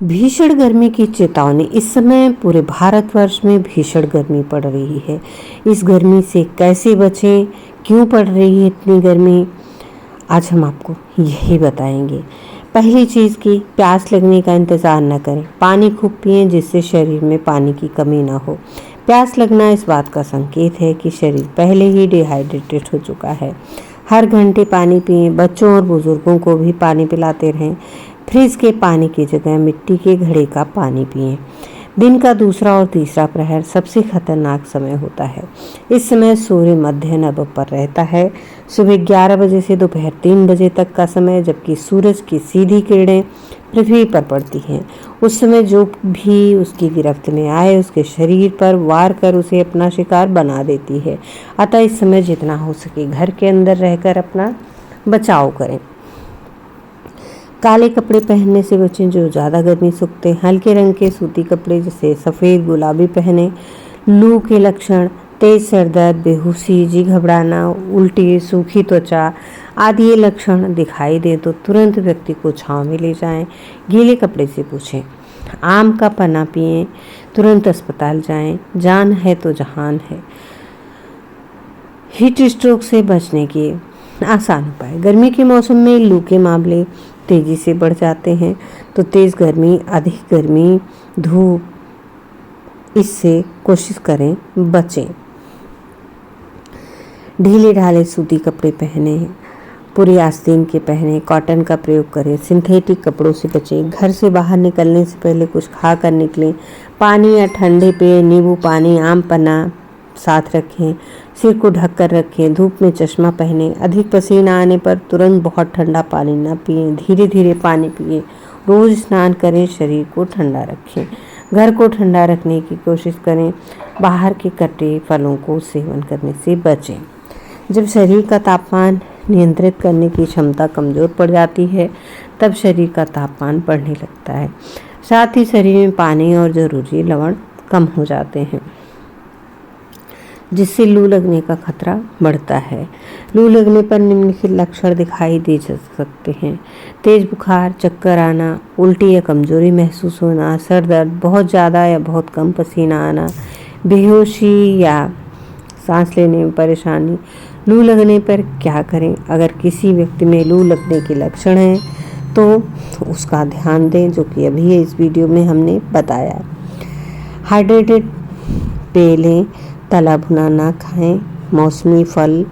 भीषण गर्मी की चेतावनी। इस समय पूरे भारतवर्ष में भीषण गर्मी पड़ रही है। इस गर्मी से कैसे बचें, क्यों पड़ रही है इतनी गर्मी, आज हम आपको यही बताएंगे। पहली चीज़ कि प्यास लगने का इंतज़ार न करें, पानी खूब पिएं जिससे शरीर में पानी की कमी ना हो। प्यास लगना इस बात का संकेत है कि शरीर पहले ही डिहाइड्रेटेड हो चुका है। हर घंटे पानी पिएं, बच्चों और बुजुर्गों को भी पानी पिलाते रहें। फ्रिज के पानी की जगह मिट्टी के घड़े का पानी पिएं। दिन का दूसरा और तीसरा प्रहर सबसे खतरनाक समय होता है। इस समय सूर्य मध्य नभ पर रहता है। सुबह 11 बजे से दोपहर 3 बजे तक का समय, जबकि सूरज की सीधी किरणें पृथ्वी पर पड़ती हैं। उस समय जो भी उसकी गिरफ्त में आए उसके शरीर पर वार कर उसे अपना शिकार बना देती है। अतः इस समय जितना हो सके घर के अंदर रहकर अपना बचाव करें। काले कपड़े पहनने से बचें जो ज़्यादा गर्मी सूखते हैं। हल्के रंग के सूती कपड़े जैसे सफ़ेद गुलाबी पहने। लू के लक्षण, तेज सर दर्द, बेहोशी, जी घबराना, उल्टी, सूखी त्वचा आदि ये लक्षण दिखाई दे तो तुरंत व्यक्ति को छांव में ले जाएं। गीले कपड़े से पूछें। आम का पन्ना पिएं, तुरंत अस्पताल जाएं, जान है तो जहान है। हीट स्ट्रोक से बचने के आसान उपाय। गर्मी के मौसम में लू के मामले तेजी से बढ़ जाते हैं, तो तेज़ गर्मी, अधिक गर्मी, धूप, इससे कोशिश करें बचें। ढीले ढाले सूती कपड़े पहने, पूरी आस्तीन के पहने, कॉटन का प्रयोग करें। सिंथेटिक कपड़ों से बचें। घर से बाहर निकलने से पहले कुछ खा कर निकलें। पानी या ठंडे पेय, नींबू पानी, आम पन्ना साथ रखें। सिर को ढक कर रखें। धूप में चश्मा पहनें। अधिक पसीना आने पर तुरंत बहुत ठंडा पानी न पिएं, धीरे धीरे पानी पिएं। रोज़ स्नान करें, शरीर को ठंडा रखें। घर को ठंडा रखने की कोशिश करें। बाहर के कटे फलों को सेवन करने से बचें। जब शरीर का तापमान नियंत्रित करने की क्षमता कमज़ोर पड़ जाती है तब शरीर का तापमान बढ़ने लगता है। साथ ही शरीर में पानी और ज़रूरी लवण कम हो जाते हैं, जिससे लू लगने का खतरा बढ़ता है। लू लगने पर निम्नलिखित लक्षण दिखाई दे सकते हैं। तेज बुखार, चक्कर आना, उल्टी या कमजोरी महसूस होना, सर दर्द, बहुत ज़्यादा या बहुत कम पसीना आना, बेहोशी या सांस लेने में परेशानी। लू लगने पर क्या करें? अगर किसी व्यक्ति में लू लगने के लक्षण हैं तो उसका ध्यान दें, जो कि अभी इस वीडियो में हमने बताया। हाइड्रेटेड पेय लें, तला भुना ना खाएं, मौसमी फल,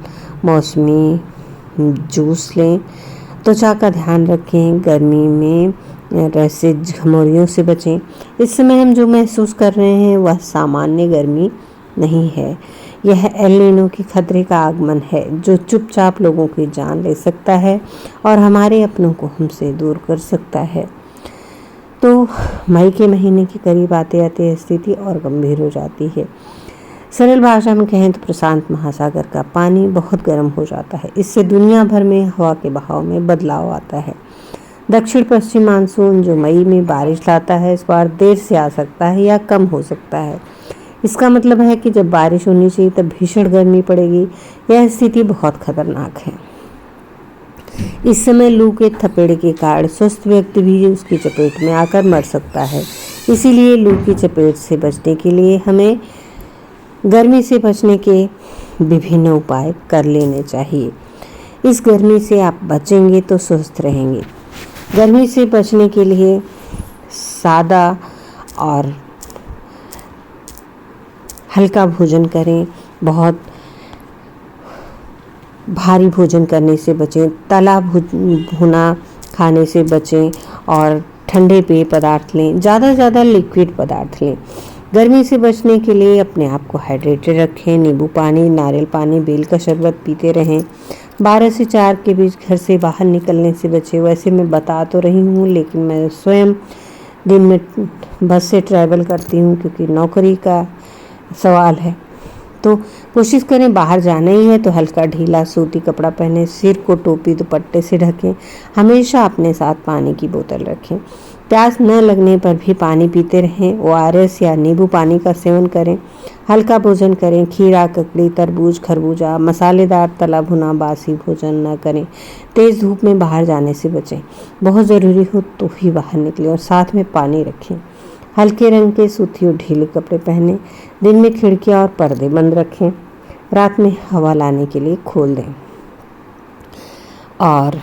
मौसमी जूस लें। त्वचा का ध्यान रखें, गर्मी में ऐसे झमोरियों से बचें। इस समय हम जो महसूस कर रहे हैं वह सामान्य गर्मी नहीं है, यह एल नीनो के खतरे का आगमन है जो चुपचाप लोगों की जान ले सकता है और हमारे अपनों को हमसे दूर कर सकता है। तो मई के महीने के करीब आते आते स्थिति और गंभीर हो जाती है। सरल भाषा में कहें तो प्रशांत महासागर का पानी बहुत गर्म हो जाता है। इससे दुनिया भर में हवा के बहाव में बदलाव आता है। दक्षिण पश्चिम मानसून जो मई में बारिश लाता है, इस बार देर से आ सकता है या कम हो सकता है। इसका मतलब है कि जब बारिश होनी चाहिए तब भीषण गर्मी पड़ेगी। यह स्थिति बहुत खतरनाक है। इस समय लू के थपेड़े के कारण स्वस्थ व्यक्ति भी उसकी चपेट में आकर मर सकता है। इसीलिए लू की चपेट से बचने के लिए हमें गर्मी से बचने के विभिन्न उपाय कर लेने चाहिए। इस गर्मी से आप बचेंगे तो स्वस्थ रहेंगे। गर्मी से बचने के लिए सादा और हल्का भोजन करें। बहुत भारी भोजन करने से बचें। तला भुना खाने से बचें और ठंडे पेय पदार्थ लें। ज़्यादा से ज़्यादा लिक्विड पदार्थ लें। गर्मी से बचने के लिए अपने आप को हाइड्रेटेड रखें। नींबू पानी, नारियल पानी, बेल का शरबत पीते रहें। 12 से 4 के बीच घर से बाहर निकलने से बचें। वैसे मैं बता तो रही हूँ, लेकिन मैं स्वयं दिन में बस से ट्रैवल करती हूँ क्योंकि नौकरी का सवाल है। तो कोशिश करें बाहर जाना ही है तो हल्का ढीला सूती कपड़ा पहने। सिर को टोपी दुपट्टे से ढकें। हमेशा अपने साथ पानी की बोतल रखें। प्यास न लगने पर भी पानी पीते रहें। ओआरएस या नींबू पानी का सेवन करें। हल्का भोजन करें। खीरा, ककड़ी, तरबूज, खरबूजा, मसालेदार तला भुना बासी भोजन न करें। तेज़ धूप में बाहर जाने से बचें। बहुत ज़रूरी हो तो ही बाहर निकलें और साथ में पानी रखें। हल्के रंग के सूती और ढीले कपड़े पहनें। दिन में खिड़कियां और पर्दे बंद रखें। रात में हवा लाने के लिए खोल दें। और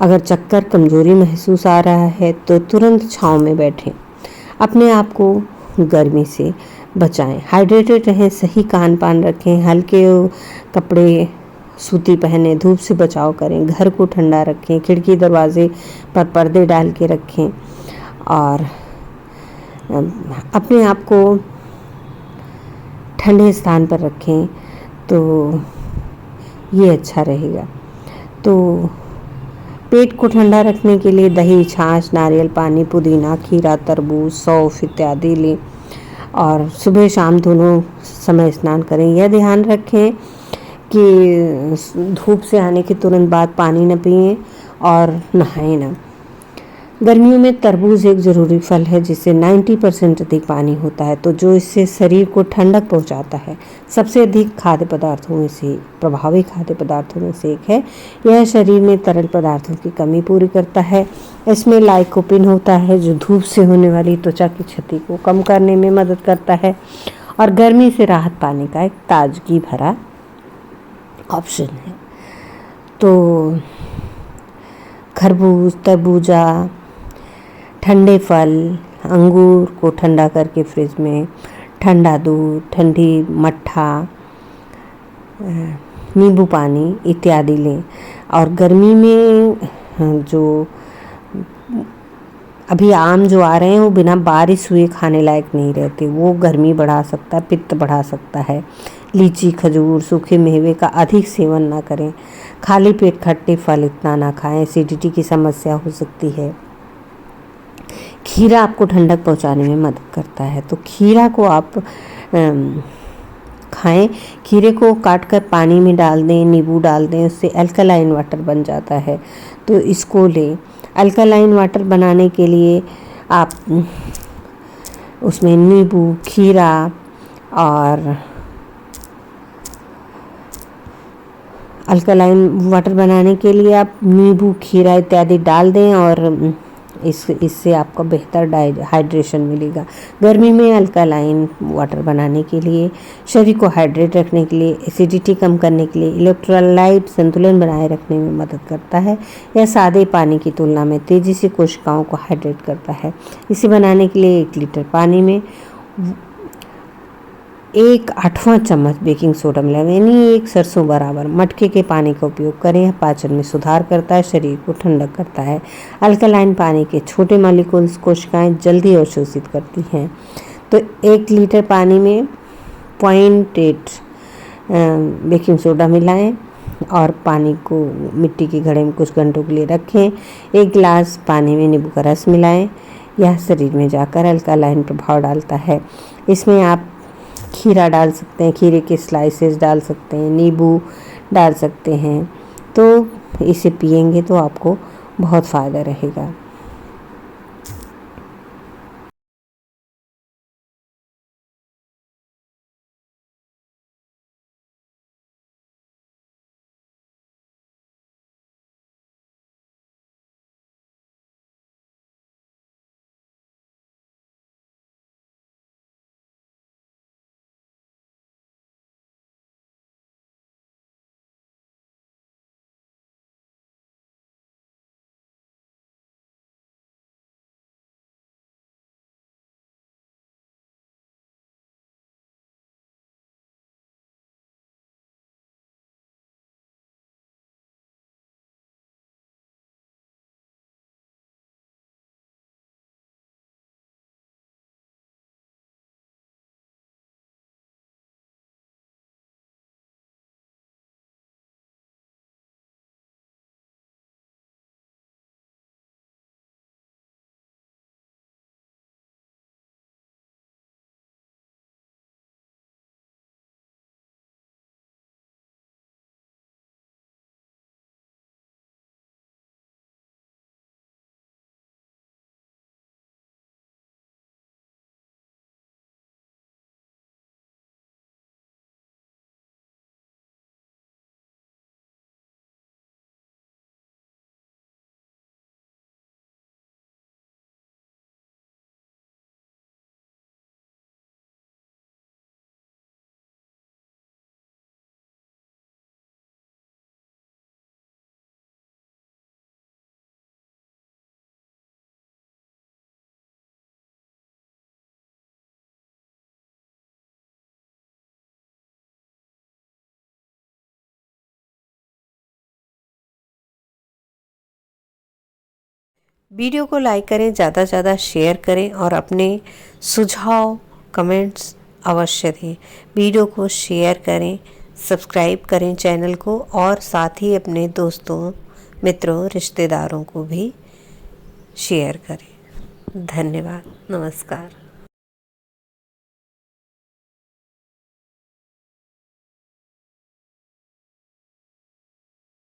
अगर चक्कर, कमजोरी महसूस आ रहा है तो तुरंत छांव में बैठें। अपने आप को गर्मी से बचाएं। हाइड्रेटेड रहें। सही खान पान रखें। हल्के कपड़े सूती पहने। धूप से बचाव करें। घर को ठंडा रखें। खिड़की दरवाजे पर पर्दे डाल के रखें और अपने आप को ठंडे स्थान पर रखें तो ये अच्छा रहेगा। तो पेट को ठंडा रखने के लिए दही, छाछ, नारियल पानी, पुदीना, खीरा, तरबूज, सौंफ इत्यादि लें और सुबह शाम दोनों समय स्नान करें। यह ध्यान रखें कि धूप से आने के तुरंत बाद पानी न पिएं और नहाएं ना। गर्मियों में तरबूज एक ज़रूरी फल है जिससे 90% अधिक पानी होता है, तो जो इससे शरीर को ठंडक पहुंचाता है। सबसे अधिक खाद्य पदार्थों में से प्रभावी खाद्य पदार्थों में से एक है। यह शरीर में तरल पदार्थों की कमी पूरी करता है। इसमें लाइकोपिन होता है जो धूप से होने वाली त्वचा की क्षति को कम करने में मदद करता है और गर्मी से राहत पाने का एक ताजगी भरा ऑप्शन है। तो खरबूज, तरबूजा, ठंडे फल, अंगूर को ठंडा करके फ्रिज में, ठंडा दूध, ठंडी मट्ठा, नींबू पानी इत्यादि लें। और गर्मी में जो अभी आम जो आ रहे हैं वो बिना बारिश हुए खाने लायक नहीं रहते। वो गर्मी बढ़ा सकता है, पित्त बढ़ा सकता है। लीची, खजूर, सूखे मेवे का अधिक सेवन ना करें। खाली पेट खट्टे फल इतना ना खाएं, एसिडिटी की समस्या हो सकती है। खीरा आपको ठंडक पहुंचाने में मदद करता है, तो खीरा को आप खाएं। खीरे को काटकर पानी में डाल दें, नींबू डाल दें, उससे अल्कलाइन वाटर बन जाता है, तो इसको लें। अल्कलाइन वाटर बनाने के लिए आप उसमें नींबू, खीरा और अल्कलाइन वाटर बनाने के लिए आप नींबू, खीरा इत्यादि डाल दें और इससे आपको बेहतर हाइड्रेशन मिलेगा। गर्मी में अल्कलाइन वाटर बनाने के लिए, शरीर को हाइड्रेट रखने के लिए, एसिडिटी कम करने के लिए, इलेक्ट्रोलाइट संतुलन बनाए रखने में मदद करता है। यह सादे पानी की तुलना में तेज़ी से कोशिकाओं को हाइड्रेट करता है। इसे बनाने के लिए 1 लीटर पानी में 1/8 चम्मच बेकिंग सोडा मिलाएं, यानी 1 सरसों बराबर। मटके के पानी का उपयोग करें। पाचन में सुधार करता है, शरीर को ठंडक करता है। अल्कलाइन पानी के छोटे मॉलिक्यूल्स कोशिकाएं जल्दी अवशोषित करती हैं। तो 1 लीटर पानी में 0.8 बेकिंग सोडा मिलाएं और पानी को मिट्टी के घड़े में कुछ घंटों के लिए रखें। 1 गिलास पानी में नींबू का रस मिलाएं। यह शरीर में जाकर अल्कलाइन प्रभाव डालता है। इसमें आप खीरा डाल सकते हैं, खीरे के स्लाइसेस डाल सकते हैं, नींबू डाल सकते हैं। तो इसे पिएंगे तो आपको बहुत फ़ायदा रहेगा। वीडियो को लाइक करें, ज़्यादा से ज़्यादा शेयर करें और अपने सुझाव कमेंट्स अवश्य दें। वीडियो को शेयर करें, सब्सक्राइब करें चैनल को और साथ ही अपने दोस्तों, मित्रों, रिश्तेदारों को भी शेयर करें। धन्यवाद। नमस्कार।